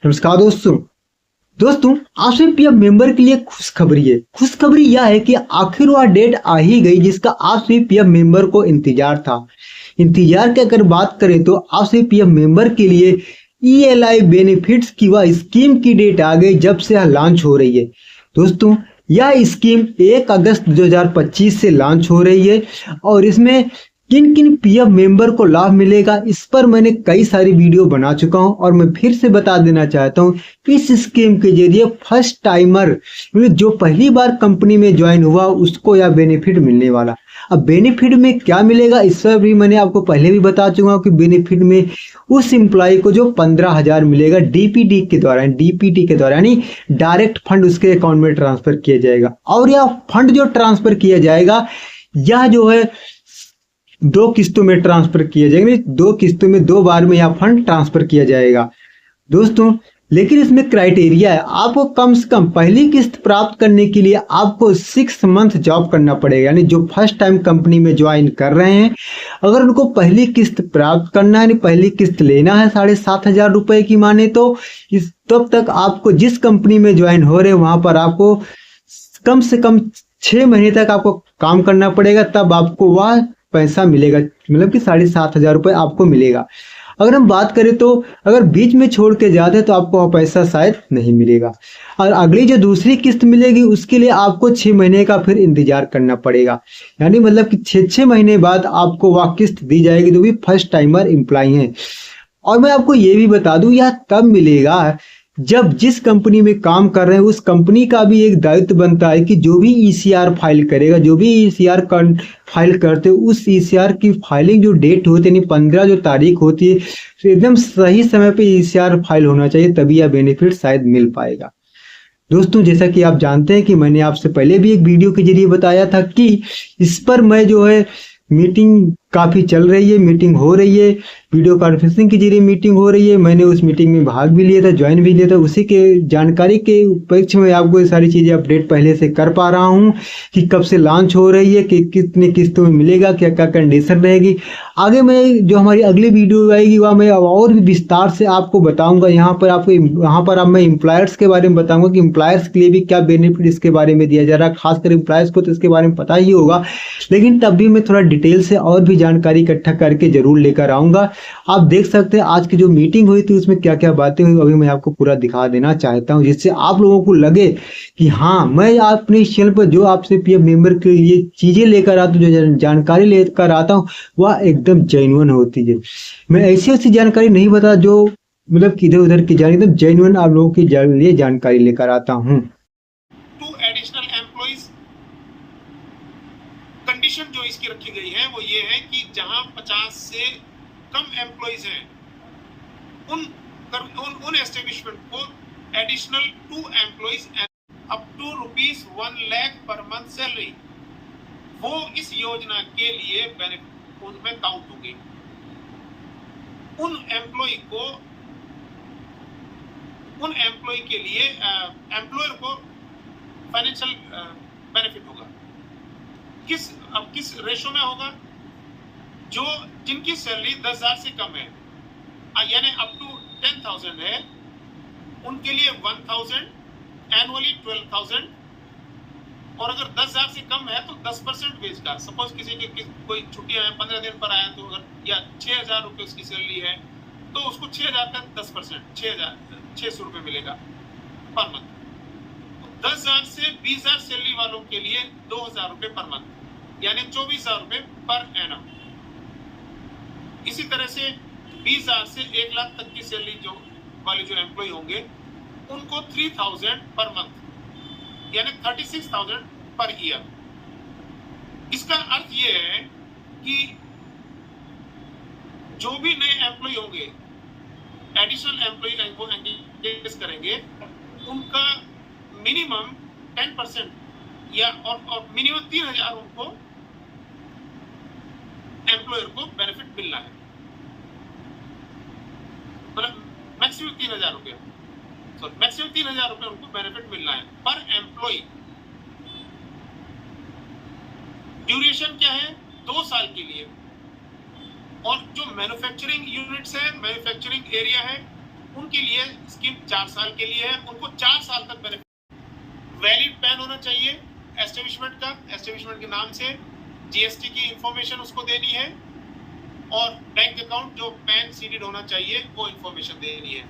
नमस्कार दोस्तों। आपसे पीएफ मेंबर के लिए खुशखबरी है। खुशखबरी यह है कि आखिर वह डेट आ ही गई जिसका आपसे पीएफ मेंबर को इंतजार था। इंतजार की अगर बात करें तो आपसे पीएफ मेंबर के लिए ईएलआई बेनिफिट्स की वह स्कीम की डेट आ गई जब से यह लॉन्च हो रही है। दोस्तों, यह स्कीम 1 अगस्त 2025 से लॉन्च हो रही है और इसमें किन किन पीएफ मेंबर को लाभ मिलेगा इस पर मैंने कई सारी वीडियो बना चुका हूं और मैं फिर से बता देना चाहता हूं कि इस स्कीम के जरिए फर्स्ट टाइमर जो पहली बार कंपनी में ज्वाइन हुआ उसको यह बेनिफिट मिलने वाला। अब बेनिफिट में क्या मिलेगा इस पर भी मैंने आपको पहले भी बता चुका हूं कि बेनिफिट में उस एम्प्लॉय को जो 15,000 मिलेगा डीपीटी के द्वारा यानी डायरेक्ट फंड उसके अकाउंट में ट्रांसफर किया जाएगा। और यह फंड जो ट्रांसफर किया जाएगा यह जो है 2 किस्तों में ट्रांसफर किया जाएगा। 2 किस्तों में 2 बार में यह फंड ट्रांसफर किया जाएगा दोस्तों। लेकिन इसमें क्राइटेरिया है, आपको कम से कम पहली किस्त प्राप्त करने के लिए आपको 6 मंथ जॉब करना पड़ेगा। यानी जो फर्स्ट टाइम कंपनी में ज्वाइन कर रहे हैं अगर उनको पहली किस्त प्राप्त करना है, पहली किस्त लेना है 7,500 रुपए की माने तो तब तक आपको जिस कंपनी में ज्वाइन हो रहे हैं वहां पर आपको कम से कम 6 महीने तक आपको काम करना पड़ेगा, तब आपको वह पैसा मिलेगा, मतलब कि 7,500 रुपए आपको मिलेगा। अगर हम बात करें तो अगर बीच में छोड़ के जाते तो आपको वह पैसा शायद नहीं मिलेगा। और अगली जो दूसरी किस्त मिलेगी उसके लिए आपको 6 महीने का फिर इंतजार करना पड़ेगा। यानी मतलब कि 6 महीने बाद आपको वह किस्त दी जाएगी जो भी फर्स्ट टाइमर एम्प्लॉय है। और मैं आपको ये भी बता दूं यह तब मिलेगा जब जिस कंपनी में काम कर रहे हैं उस कंपनी का भी एक दायित्व बनता है कि जो भी ईसीआर फाइल करेगा, जो भी ईसीआर फाइल करते हो उस ईसीआर की फाइलिंग जो डेट होती है यानी 15 जो तारीख होती है तो एकदम सही समय पे ईसीआर फाइल होना चाहिए, तभी यह बेनिफिट शायद मिल पाएगा। दोस्तों, जैसा कि आप जानते हैं कि मैंने आपसे पहले भी एक वीडियो के जरिए बताया था कि इस पर मैं जो है मीटिंग काफी चल रही है, मीटिंग हो रही है, वीडियो कॉन्फ्रेंसिंग के जरिए मीटिंग हो रही है। मैंने उस मीटिंग में भाग भी लिया था, ज्वाइन भी लिया था। उसी के जानकारी के उपलक्ष्य में आपको ये सारी चीजें अपडेट पहले से कर पा रहा हूँ कि कब से लॉन्च हो रही है, कि कितने किस्तों में मिलेगा, क्या क्या कंडीशन रहेगी। आगे मैं जो हमारी अगली वीडियो आएगी वह मैं और भी विस्तार से आपको बताऊंगा। यहाँ पर अब मैं एम्प्लॉयर्स के बारे में बताऊंगा कि एम्प्लॉयर्स के लिए भी क्या बेनिफिट इसके बारे में दिया जा रहा है। खासकर एम्प्लॉयर्स को तो इसके बारे में पता ही होगा, लेकिन तब भी मैं थोड़ा डिटेल से और भी जानकारी इकट्ठा करके जरूर लेकर आऊंगा। आप देख सकते हैं आज की जो मीटिंग हुई थी उसमें क्या क्या बातें हुई, अभी मैं आपको पूरा दिखा देना चाहता हूं जिससे आप लोगों को लगे कि हाँ, मैं अपने इस चैनल पर जो आपसे पीएफ मेंबर के लिए चीजें लेकर आता हूँ, जो जानकारी लेकर आता हूँ वह एकदम जेन्युइन होती है। मैं ऐसी जानकारी नहीं बता जो मतलब कि इधर उधर की जानकारी, एकदम जेन्युइन आप लोगों के लिए जानकारी लेकर आता हूँ। कंडीशन जो इसकी रखी गई है वो ये है कि जहां 50 से कम एम्प्लॉइज हैं उन एस्टेब्लिशमेंट को additional 2 employees up to ₹1 lakh per month salary वो इस योजना के लिए उनमें काउंट होगी। उन एम्प्लॉय के लिए एम्प्लॉयर को फाइनेंशियल बेनिफिट होगा। किस रेशो में होगा? जिनकी सैलरी 10,000 से कम है यानी अप टू 10,000 है उनके लिए 1,000 एनुअली 12,000, और अगर 10,000 से कम है तो 10% वेज का। सपोज किसी की कोई छुट्टियां हैं 15 दिन पर आया तो अगर या 6,000 रुपये उसकी सैलरी है तो उसको 6,000 का 10% 600 रुपये मिलेगा पर मंथ। 10,000 से 20,000 सैलरी वालों के लिए 2,000 रुपये पर मंथ यानी 24,000 रुपये पर एनम। इसी तरह से 20,000 से 1 लाख तक की सैलरी जो एम्प्लॉय होंगे उनको 3,000 पर मंथ यानी 36,000 पर ईयर। इसका अर्थ ये है कि जो भी नए एम्प्लॉय होंगे एडिशनल एम्प्लॉय वो एंगेज करेंगे उनका मिनिमम 10% या और मिनिमम 3,000 उनको एम्प्लॉयर को बेनिफिट मिलना है, मतलब मैक्सिमम 3,000 रुपये। मैक्सिमम 3,000 रुपये उनको बेनिफिट मिलना है पर एम्प्लॉय। ड्यूरेशन क्या है? 2 साल के लिए। और जो मैन्युफैक्चरिंग यूनिट्स है, मैन्युफैक्चरिंग एरिया है उनके लिए स्कीम 4 साल के लिए है, उनको 4 साल तक बेनिफिट। वैलिड पैन होना चाहिए एस्टेब्लिशमेंट का, एस्टेब्लिशमेंट के नाम से जीएसटी की इंफॉर्मेशन उसको देनी है, और बैंक अकाउंट जो पैन सीडेड होना चाहिए वो इंफॉर्मेशन देनी है।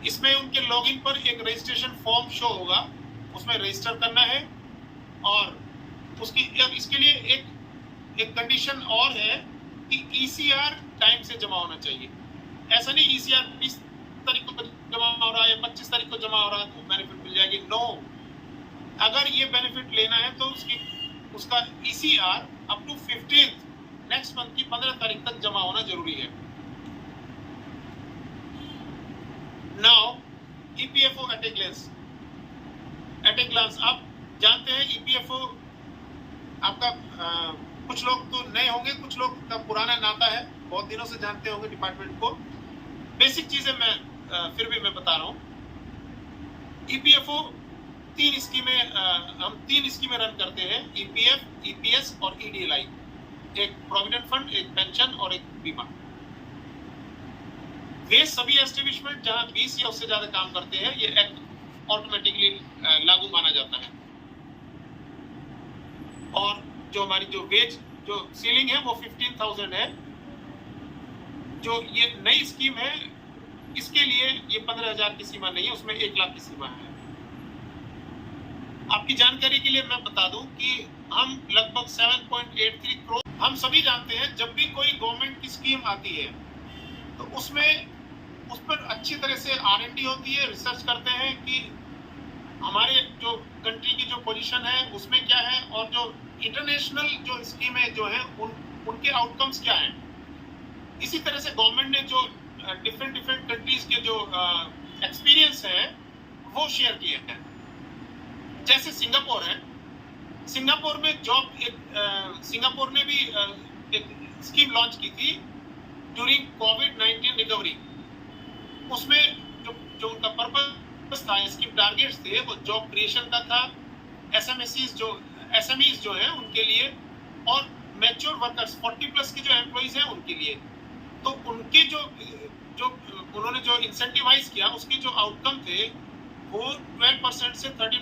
इसमें उनके लॉगिन पर एक रजिस्ट्रेशन फॉर्म शो होगा, उसमें रजिस्टर करना है। और उसकी इसके लिए एक कंडीशन और है कि ईसीआर टाइम से जमा होना चाहिए। ऐसा नहीं ईसीआर 20 तारीख को जमा हो रहा है या 25 तारीख को जमा हो रहा है तो बेनिफिट मिल जाएगी। नो, अगर ये बेनिफिट लेना है तो उसका ECR up to 15th next month की 15 तारीख तक जमा होना जरूरी है। Now EPFO at a glance. आप जानते हैं ईपीएफओ आपका कुछ लोग तो नए होंगे, कुछ लोग का पुराना नाता है, बहुत दिनों से जानते होंगे डिपार्टमेंट को। बेसिक चीजें मैं फिर भी मैं बता रहा हूँ। ईपीएफओ हम तीन स्कीमें रन करते हैं, ईपीएफ, ईपीएस और ईडीएलआई। एक प्रोविडेंट फंड, एक पेंशन और एक बीमा। वे सभी एस्टेब्लिशमेंट जहां 20 या उससे ज्यादा काम करते हैं, ये एक्ट ऑटोमेटिकली लागू माना जाता है। और जो हमारी जो वेज जो सीलिंग है वो 15,000 है। जो ये नई स्कीम है इसके लिए ये 15,000 की सीमा नहीं है, उसमें 1 लाख की सीमा है। आपकी जानकारी के लिए मैं बता दूं कि हम लगभग 7.83 करोड़, हम सभी जानते हैं जब भी कोई गवर्नमेंट की स्कीम आती है तो उस पर अच्छी तरह से R&D होती है, रिसर्च करते हैं कि हमारे जो कंट्री की जो पोजीशन है उसमें क्या है, और जो इंटरनेशनल जो स्कीमें जो है उनके आउटकम्स क्या हैं। इसी तरह से गवर्नमेंट ने जो डिफरेंट कंट्रीज के जो एक्सपीरियंस है वो शेयर किए हैं। जैसे सिंगापुर है, सिंगापुर में सिंगापुर ने भी एक स्कीम लॉन्च की थी ड्यूरिंग कोविड-19 रिकवरी। उसमें जो उनका पर्पस था, स्कीम टारगेट्स थे, वो जॉब क्रिएशन का था, एसएमईज जो है उनके लिए, और मैच्योर वर्कर्स 40+ के जो एम्प्लॉइज हैं उनके लिए। तो उनके जो उन्होंने जो इंसेंटिवाइज किया उसके जो आउटकम थे वो 12% से 13